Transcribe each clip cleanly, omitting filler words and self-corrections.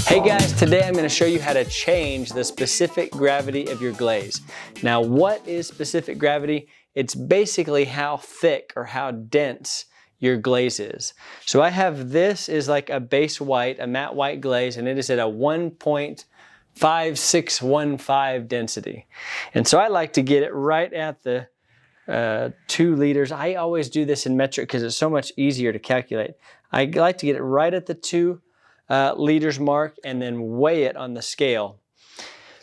Hey guys, today I'm going to show you how to change the specific gravity of your glaze. Now, what is specific gravity? It's basically how thick or how dense your glaze is. So I have this is like a base white, a matte white glaze, and it is at a 1.5615 density. And so I like to get it right at the 2 liters. I always do this in metric because it's so much easier to calculate. I like to get it right at the 2 liters mark and then weigh it on the scale.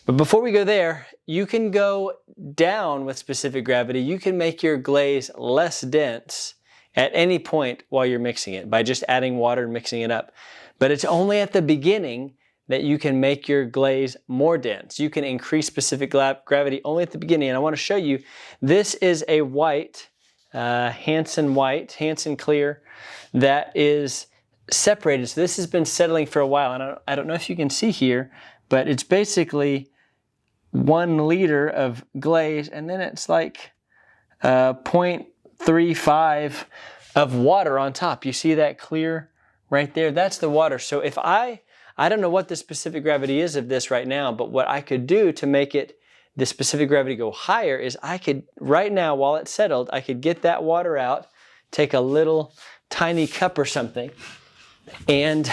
But before we go there, you can go down with specific gravity. You can make your glaze less dense at any point while you're mixing it by just adding water and mixing it up. But it's only at the beginning that you can make your glaze more dense. You can increase specific gravity only at the beginning. And I want to show you, this is a white, Hansen clear, that is separated. So this has been settling for a while, and I don't know if you can see here, but it's basically 1 liter of glaze, and then it's like 0.35 of water on top. You see that clear right there? That's the water. So if I don't know what the specific gravity is of this right now, but what I could do to make it the specific gravity go higher is I could, right now while it's settled, I could get that water out, take a little tiny cup or something, and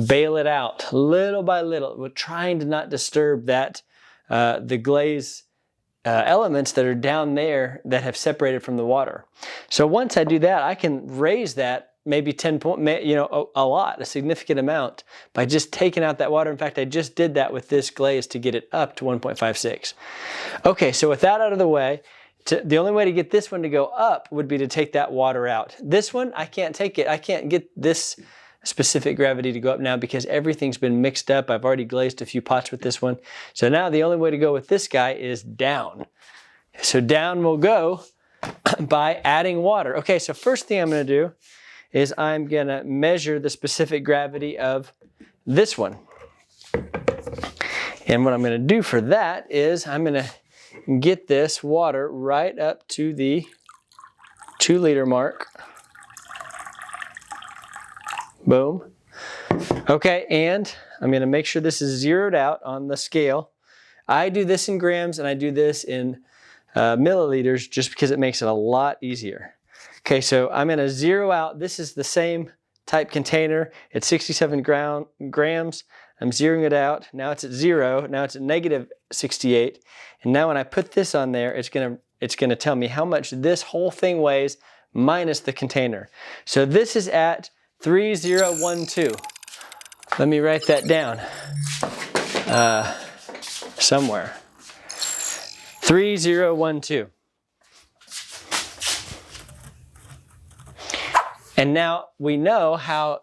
bail it out little by little. We're trying to not disturb that the glaze elements that are down there that have separated from the water. So once I do that, I can raise that maybe 10 point, a significant amount by just taking out that water. In fact, I just did that with this glaze to get it up to 1.56. Okay, so with that out of the way, the only way to get this one to go up would be to take that water out. This one, I can't take it. I can't get this specific gravity to go up now because everything's been mixed up. I've already glazed a few pots with this one. So now the only way to go with this guy is down. So down will go by adding water. Okay, so first thing I'm going to do is I'm going to measure the specific gravity of this one. And what I'm going to do for that is I'm going to get this water right up to the 2 liter mark. Boom. Okay, and I'm going to make sure this is zeroed out on the scale. I do this in grams and I do this in milliliters just because it makes it a lot easier. Okay, so I'm going to zero out. This is the same type container. It's 67 grams. I'm zeroing it out. Now it's at 0. Now it's at -68. And now when I put this on there, it's going to tell me how much this whole thing weighs minus the container. So this is at 3012. Let me write that down somewhere. 3012. And now we know how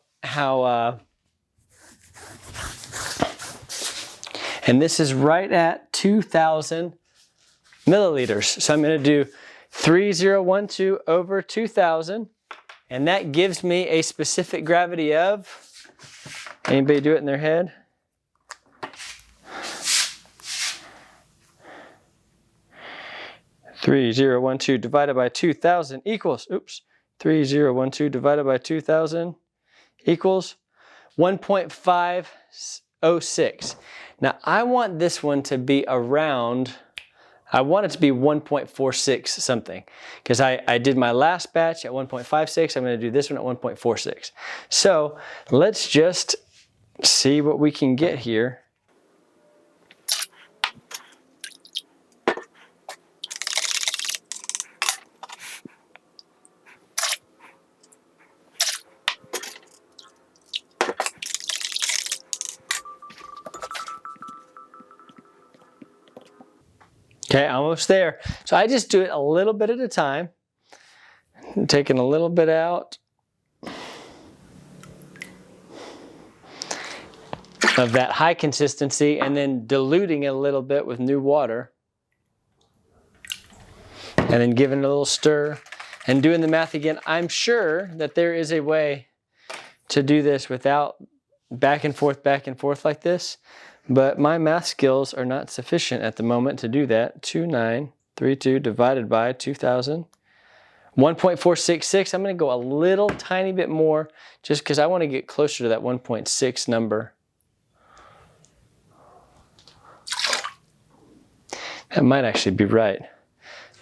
and this is right at 2,000 milliliters. So I'm going to do 3012 over 2,000. And that gives me a specific gravity of, anybody do it in their head? $3012 divided by 2,000 equals, 3012 divided by 2,000 equals 1.506. Now I want this one to be around, I want it to be 1.46 something, because I did my last batch at 1.56. I'm going to do this one at 1.46. So let's just see what we can get here. Okay, almost there. So I just do it a little bit at a time. I'm taking a little bit out of that high consistency and then diluting it a little bit with new water. And then giving it a little stir and doing the math again. I'm sure that there is a way to do this without back and forth like this. But my math skills are not sufficient at the moment to do that. 2932 divided by 2,000. 1.466. I'm going to go a little tiny bit more just because I want to get closer to that 1.6 number. That might actually be right.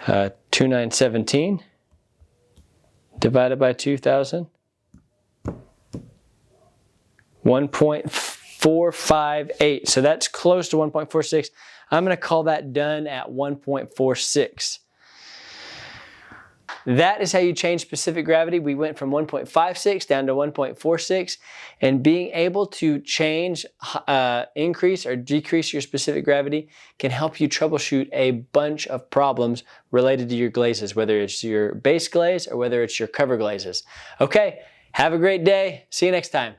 2917 divided by 2000. 1.458. So that's close to 1.46. I'm going to call that done at 1.46. That is how you change specific gravity. We went from 1.56 down to 1.46, and being able to change, increase or decrease your specific gravity can help you troubleshoot a bunch of problems related to your glazes, whether it's your base glaze or whether it's your cover glazes. Okay, have a great day. See you next time.